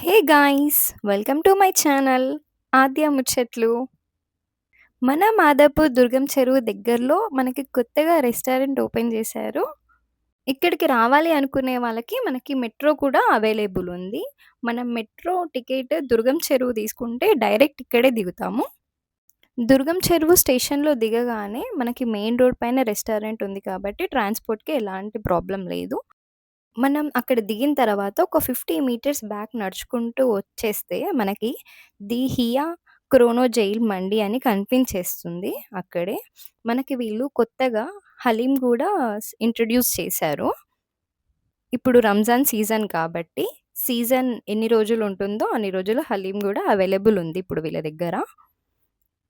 Hey guys! Welcome to my channel 'Aadya ముచ్చట్లు'. మన మాదాపూర్ దుర్గం చెరువు దగ్గరలో మనకి కొత్తగా రెస్టారెంట్ ఓపెన్ చేశారు. ఇక్కడికి రావాలి అనుకునే వాళ్ళకి మనకి మెట్రో కూడా అవైలబుల్ ఉంది. మనం మెట్రో టికెట్ దుర్గం చెరువు తీసుకుంటే డైరెక్ట్ ఇక్కడే దిగుతాము. దుర్గం చెరువు స్టేషన్‌లో దిగగానే మనకి మెయిన్ రోడ్ పైన రెస్టారెంట్ ఉంది కాబట్టి ట్రాన్స్‌పోర్ట్‌కి ఎలాంటి ప్రాబ్లమ్ లేదు. మనం అక్కడ దిగిన తర్వాత ఒక 50 మీటర్స్ బ్యాక్ నడుచుకుంటూ వచ్చేస్తే మనకి ది హియా క్రోనో జైల్ మండి అని కనిపించేస్తుంది అక్కడే. మనకి వీళ్ళు కొత్తగా హలీం గూడా ఇంట్రొడ్యూస్ చేశారు. ఇప్పుడు రంజాన్ సీజన్ కాబట్టి, సీజన్ ఎన్ని రోజులుంటుందో అన్ని రోజులు హలీం గూడా అవైలబుల్ ఉంది ఇప్పుడు వీళ్ళ దగ్గర.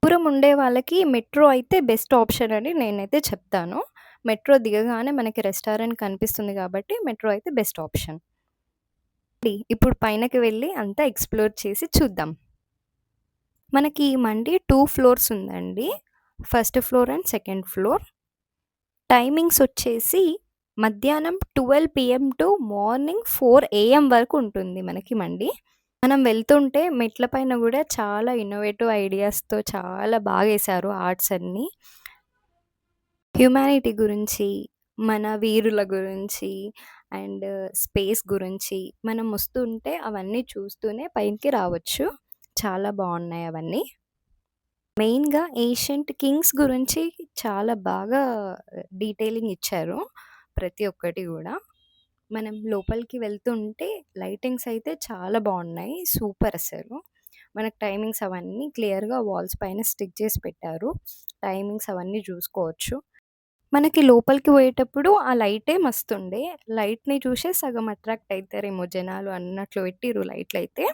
దూరం ఉండే వాళ్ళకి మెట్రో అయితే బెస్ట్ ఆప్షన్ అని నేనైతే చెప్తాను. మెట్రో దిగగానే మనకి రెస్టారెంట్ కనిపిస్తుంది గాబట్టి మెట్రో అయితే బెస్ట్ ఆప్షన్. ఇప్పుడు పైనకి వెళ్ళి అంతా ఎక్స్‌ప్లోర్ చేసి చూద్దాం. మనకి ఈ మండి 2 ఫ్లోర్స్ ఉందండి. First floor and second floor. Timings వచ్చేసి మధ్యాహ్నం 12 పీఎం టు మార్నింగ్ 4 ఏఎం వరకు ఉంటుంది మనకి మండి. మనం వెళ్తుంటే మెట్ల పైన గూడా చాలా ఇన్నోవేటివ్ ఐడియాస్‌తో చాలా బాగేశారు ఆర్ట్స్ అన్నీ. హ్యుమానిటీ గురించి, మన వీరుల గురించి అండ్ స్పేస్ గురించి మనం వస్తుంటే అవన్నీ చూస్తూనే పైకి రావచ్చు. చాలా బావున్నాయి అవన్నీ. మెయిన్‌గా ఏన్షియంట్ కింగ్స్ గురించి చాలా బాగా డీటెయిలింగ్ ఇచ్చారు. ప్రతి ఒక్కటి గూడా. మనం లోపలికి వెళ్తుంటే లైటింగ్స్ అయితే చాలా బావున్నాయి. సూపర్ అసలు. మనకు టైమింగ్స్ అవన్నీ క్లియర్‌గా వాల్స్ పైన స్టిక్ చేసి పెట్టారు. టైమింగ్స్ అవన్నీ చూసుకోవచ్చు. మనకి లోపలికి పోయేటప్పుడు ఆ లైటే మస్తుండే. లైట్‌ని చూసే సగం అట్రాక్ట్ అయితారేమో జనాలు అన్నట్లు పెట్టిర్రు లైట్‌లయితే.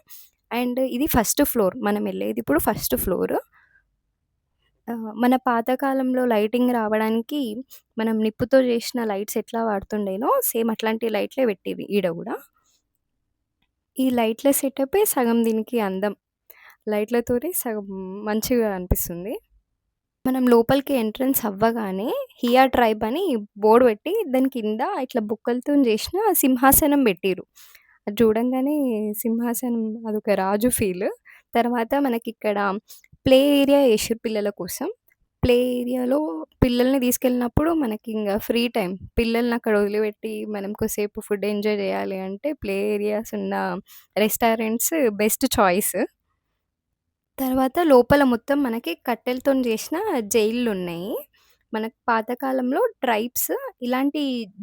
అండ్ ఇది ఫస్ట్ ఫ్లోర్. మనం ఎళ్ళేది ఇప్పుడు ఫస్ట్ ఫ్లోర్. మన పాతకాలంలో లైటింగ్ రావడానికి మనం నిప్పుతో చేసిన లైట్స్ ఎట్లా వాడుతుండేనో సేమ్ అట్లాంటి లైట్‌లే పెట్టిర్రు ఈడ గూడా. ఈ లైట్‌ల సెటప్పే సగం దీనికి అందం. లైట్‌లతోనే సగం మంచిగా అనిపిస్తుంది. మనం లోపలికి ఎంట్రన్స్ అవ్వగానే హియా ట్రైబ్ అని బోర్డ్ పెట్టి దాని కింద ఇట్లా బుక్కలతోని చేసిన సింహాసనం పెట్టిర్రు. అది చూడంగానే సింహాసనం అదొక రాజు ఫీల్. తర్వాత మనకిక్కడ ప్లే ఏరియా ఏసిర్రు పిల్లల కోసం. ప్లే ఏరియాలో పిల్లల్ని తీసుకెళ్ళినప్పుడు మనకింగ ఫ్రీ టైమ్. పిల్లల్ని అక్కడ వదిలిపెట్టి మనం కొద్దిసేపు ఫుడ్ ఎంజాయ్ చేయాలి అంటే ప్లే ఏరియాస్ ఉన్న రెస్టారెంట్స్ బెస్ట్ చాయిస్. తర్వాత లోపల మొత్తం మనకి కట్టెలతోని చేసిన జైళ్ళున్నాయి. మనకు పాతకాలంలో ట్రైబ్స్ ఇలాంటి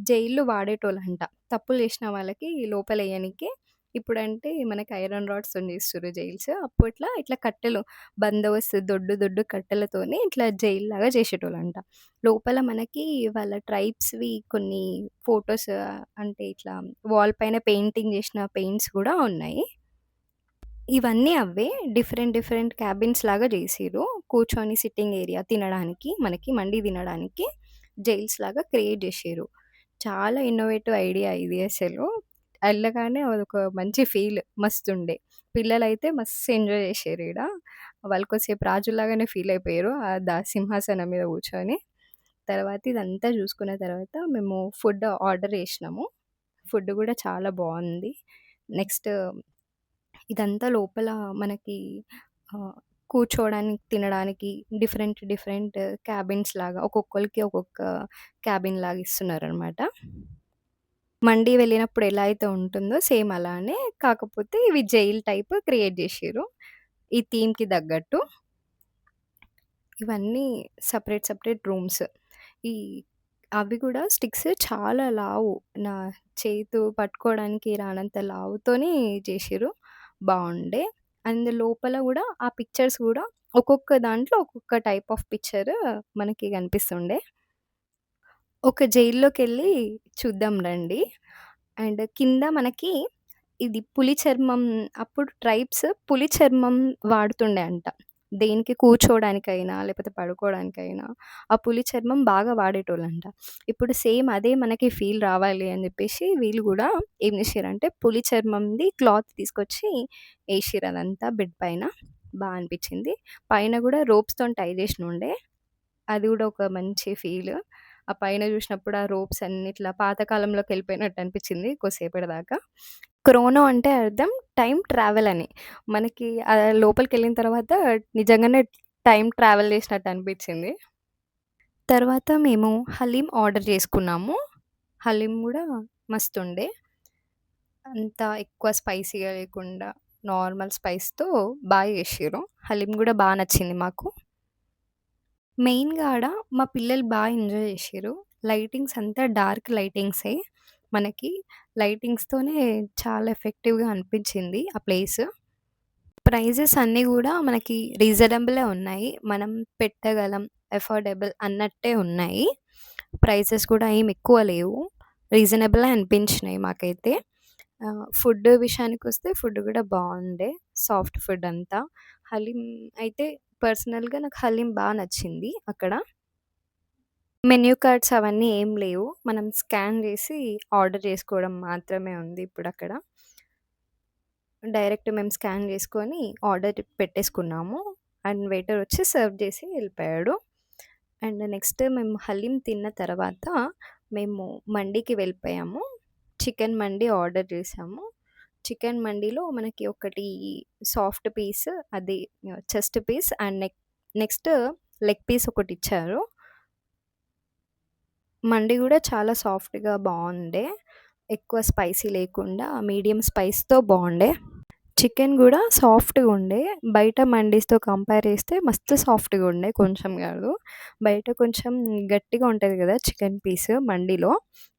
జైళ్ళు వాడేటోళ్ళంట. తప్పులు చేసిన వాళ్ళకి లోపలెయ్యనీకి. ఇప్పుడంటే మనకి ఐరన్ రాడ్స్‌తోని చేస్తుర్రు జైల్స్. అప్పట్లో ఇట్లా కట్టెలు బందోబస్తు దొడ్డు దొడ్డు కట్టెలతోని ఇట్లా జైల్లాగా చేసేటోళ్ళంట. లోపల మనకి వాళ్ళ ట్రైబ్స్‌వి కొన్ని ఫోటోస్ అంటే ఇట్లా వాల్ పైన పెయింటింగ్ చేసిన పెయింట్స్ గూడా ఉన్నాయి. ఇవన్నీ అవే. డిఫరెంట్ డిఫరెంట్ క్యాబిన్స్ లాగా జేసిర్రు. కూర్చొని సిట్టింగ్ ఏరియా తినడానికి, మనకి మండి తినడానికి జైల్స్ లాగా క్రియేట్ జేషిర్రు. చాలా ఇన్నోవేటివ్ ఐడియా ఇది అసలు. ఎళ్ళగానే అదొక మంచి ఫీల్ మస్తుండే. పిల్లలైతే మస్తు ఎంజాయ్ జేషిర్రు ఈడ. వాళ్ళు కొద్దిసేపు రాజుల్లాగానే ఫీల్ అయిపోయారు. సింహాసనం మీద కూర్చొని. తర్వాత ఇదంతా జూసుకున్న తర్వాత మేము ఫుడ్ ఆర్డర్ జేసినాము. ఫుడ్ గూడా చాలా బావుంది. నెక్స్ట్ ఇదంతా లోపల మనకి ఆహ్, కూర్చోవడానికి, తినడానికి డిఫరెంట్ డిఫరెంట్ క్యాబిన్స్ లాగా ఒక్కొక్కళ్ళకి ఒక్కొక్క క్యాబిన్ లాగా ఇస్తున్నారనమాట. మండి వెళ్ళినప్పుడు ఎలా అయితే ఉంటుందో సేమ్ అలానే కాకపోతే ఇవి జైల్ టైప్ క్రియేట్ జేషిర్రు. ఈ థీమ్‌కి తగ్గట్టు. ఇవన్నీ సెపరేట్ సెపరేట్ రూమ్స్. ఈ అవి గూడా స్టిక్స్ చాలా లావు. నా చేతో పట్టుకోవడానికి రానంత లావుతోని చేషిర్రు. బావుండే. అండ్ లోపల గూడా ఆ పిక్చర్స్ గూడా ఒక్కొక్క దాంట్లో ఒక్కొక్క టైప్ ఆఫ్ పిక్చర్ మనకి కనిపిస్తుండే. ఒక జైల్లోకెళ్ళి చూద్దాం రండి. అండ్ కింద మనకి ఇది పులి చర్మం అప్పుడు ట్రైబ్స్ పులి చర్మం వాడుతుండే అంట. దేనికి కూర్చోవడానికైనా, లేకపోతే పడుకోవడానికైనా ఆ పులి చర్మం బాగా వాడేటోళ్ళంట. ఇప్పుడు సేమ్ అదే మనకి ఫీల్ రావాలి అని జెప్పేసి వీళ్ళు గూడా ఏం జేషిర్రంటే పులి చర్మంది క్లాత్ తీసుకొచ్చి ఏషిర్రు అదంతా బెడ్ పైన. అనిపిచ్చింది. పైన గూడా రోప్స్‌తోని టై జేషినుండే. అది గూడా ఒక మంచి ఫీల్. ఆ పైన జూసినప్పుడు ఆ రోప్స్ అన్నీ ఇట్లా పాత కాలంలోకెళ్ళిపోయినట్టు అనిపిచ్చింది కొద్దిసేపటి దాకా. క్రోనో అంటే అర్థం టైమ్ ట్రావెల్ అని. మనకి లోపలికెళ్ళిన తర్వాత నిజంగానే టైమ్ ట్రావెల్ చేసినట్టు అనిపించింది. తర్వాత మేము హలీం ఆర్డర్ చేసుకున్నాము. హలీం గూడా మస్తుండే. అంత ఎక్కువ స్పైసీగా లేకుండా నార్మల్ స్పైస్‌తో చేషిర్రు. హలీం గూడా నచ్చింది మాకు. మెయిన్‌గా ఆడ మా పిల్లలు ఎంజాయ్ జేషిర్రు. లైటింగ్స్ అంతా డార్క్ లైటింగ్సే. మనకి లైటింగ్స్‌తోనే చాలా ఎఫెక్టివ్‌గా అనిపించింది ఆ ప్లేస్. ప్రైజెస్ అన్నీ గూడా మనకి రీజనబులే ఉన్నాయి. మనం పెట్టగలం, అఫోర్డబుల్ అన్నట్టే ఉన్నాయి. ప్రైజెస్ కూడా ఏమి ఎక్కువ లేవు. రీజనబులే అనిపించినాయి మాకైతే. ఫుడ్ విషయానికొస్తే ఫుడ్ గూడా బావుండే. సాఫ్ట్ ఫుడ్ అంతా. హలీం అయితే పర్సనల్‌గా నాకు హలీం నచ్చింది అక్కడ. మెన్యూ కార్డ్స్ అవన్నీ ఏం లేవు. మనం స్కాన్ జేసి ఆర్డర్ చేసుకోవడం మాత్రమే ఉంది ఇప్పుడక్కడ. డైరెక్ట్ మేము స్కాన్ చేసుకొని ఆర్డర్ పెట్టేసుకున్నాము. అండ్ వెయిటర్ వచ్చి సర్వ్ చేసి వెళ్ళిపోయాడు. అండ్ నెక్స్ట్ మేము హలీం తిన్న తర్వాత మేము మండీకి వెళ్ళిపోయాము. చికెన్ మండి ఆర్డర్ చేసాము. చికెన్ మండీలో మనకి ఒకటి సాఫ్ట్ పీస్ అది chest piece and next leg piece ఒకటిచ్చారు. మండి గూడా చాలా సాఫ్ట్‌గా బావుండే. ఎక్కువ స్పైసీ లేకుండా మీడియం స్పైస్‌తో బావుండే. చికెన్ గూడా సాఫ్ట్‌గుండే. బయట మండీస్‌తో కంపేర్ చేస్తే మస్తు సాఫ్ట్‌గుండే కొంచెం గాదు. బయట కొంచెం గట్టిగా ఉంటది గదా! చికెన్ పీస్ మండీలో.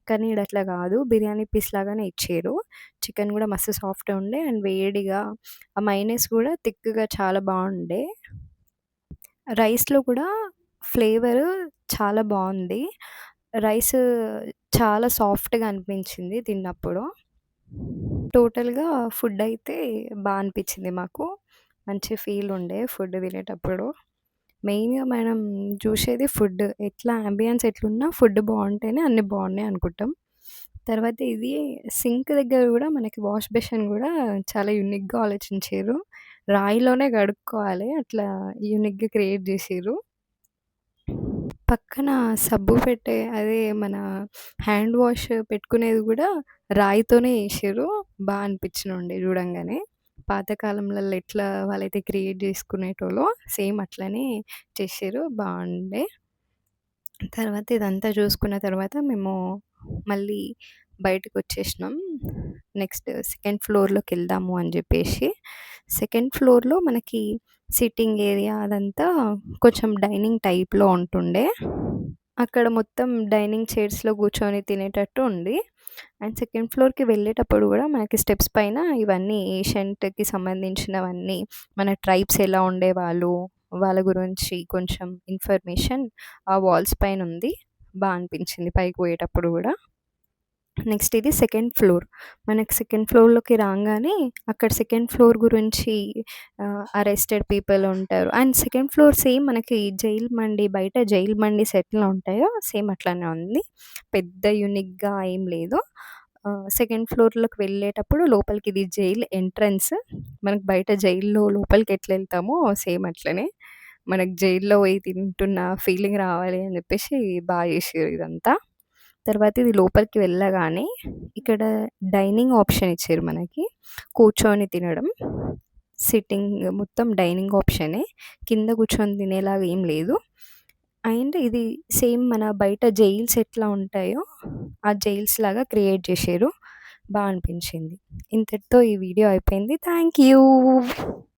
కానీ ఈడ అట్లా గాదు. బిర్యానీ పీస్ లాగానే ఇచ్చిర్రు. చికెన్ గూడా మస్తు సాఫ్ట్‌గా ఉండే అండ్ వేడిగా ఆ మైనీస్ గూడా థిక్‌గా చాలా బావుండే. రైస్‌లో కూడా ఫ్లేవరు చాలా బావుంది. రైస్ చాలా సాఫ్ట్‌గా అనిపించింది తిన్నప్పుడు. టోటల్‌గా ఫుడ్డయితే అనిపిచ్చింది మాకు. మంచి ఫీలుండే ఫుడ్ తినేటప్పుడు. మెయిన్‌గా మనం చూసేది ఫుడ్. యాంబియన్స్ ఎట్లున్నా ఫుడ్ బావుంటేనే అన్నీ బావున్నాయి అనుకుంటాం. తర్వాత ఇది సింక్ దగ్గర గూడా మనకి వాష్ బేసిన్ గూడా చాలా యూనిక్‌గా ఆలోచించిర్రు. రాయిలోనే కడుక్కోవాలి అట్లా యూనిక్‌గా క్రియేట్ జేసిర్రు. పక్కన సబ్బు పెట్టే అదే మన హ్యాండ్ వాష్ పెట్టుకునేది గూడా రాయితోనే చేసిర్రు. అనిపించినుండే చూడంగానే. పాత కాలంలలో ఎట్లా వాళ్ళైతే క్రియేట్ చేసుకునేటోళ్ళో సేమ్ అట్లనే చేసిర్రు. బావుండే. తర్వాత ఇదంతా చూసుకున్న తర్వాత మేము మళ్ళీ బయటకొచ్చేసినాం. నెక్స్ట్ సెకండ్ ఫ్లోర్‌లోకెళ్దాము అని జెప్పేసి. సెకండ్ ఫ్లోర్‌లో మనకి సిట్టింగ్ ఏరియా అదంతా కొంచెం డైనింగ్ టైప్‌లో ఉంటుండే. అక్కడ మొత్తం డైనింగ్ చైర్స్‌లో కూర్చొని తినేటట్టు ఉంది. అండ్ సెకండ్ ఫ్లోర్‌కి వెళ్ళేటప్పుడు గూడా మనకి స్టెప్స్ పైన ఇవన్నీ ఏషియంట్‌కి సంబంధించినవన్నీ మన ట్రైబ్స్ ఎలా ఉండేవాళ్ళు, వాళ్ళ గురించి కొంచెం ఇన్ఫర్మేషన్ ఆ వాల్స్ పైనుంది. అనిపించింది పైకి పోయేటప్పుడు గూడా. నెక్స్ట్ ఇది సెకండ్ ఫ్లోర్. మనకి సెకండ్ ఫ్లోర్‌లోకి రాంగానే అక్కడ సెకండ్ ఫ్లోర్ గురించి అరెస్టెడ్ పీపుల్ ఉంటారు. అండ్ సెకండ్ ఫ్లోర్ సేమ్ మనకి బయట జైల్ మండీస్ ఎట్లా ఉంటాయో సేమ్ అట్లానే ఉంది. పెద్ద యూనిక్‌గా ఏం లేదు. సెకండ్ ఫ్లోర్‌లోకి వెళ్ళేటప్పుడు లోపలికి ఇది జైల్ ఎంట్రన్స్. మనకు బయట జైల్‌లో లోపలికి ఎట్లా ఎళ్తామో సేమ్ అట్లనే. మనకు జైల్‌లో పోయి తింటున్న ఫీలింగ్ రావాలి అని జెప్పేసి చేషిర్రు ఇదంతా. తర్వాత ఇది లోపలికి వెళ్ళగానే ఇక్కడ డైనింగ్ ఆప్షన్ ఇచ్చారు మనకి. కూర్చొని తినడం. సిట్టింగ్ మొత్తం డైనింగ్ ఆప్షనే. కింద కూర్చొని తినేలాగా ఏం లేదు. అండ్ ఇది సేమ్ మన బయట జైల్స్ ఎట్లా ఉంటాయో, ఆ జైల్స్ లాగా క్రియేట్ చేషిర్రు. అనిపించింది. ఇంతటితో ఈ వీడియో అయిపోయింది. Thank you.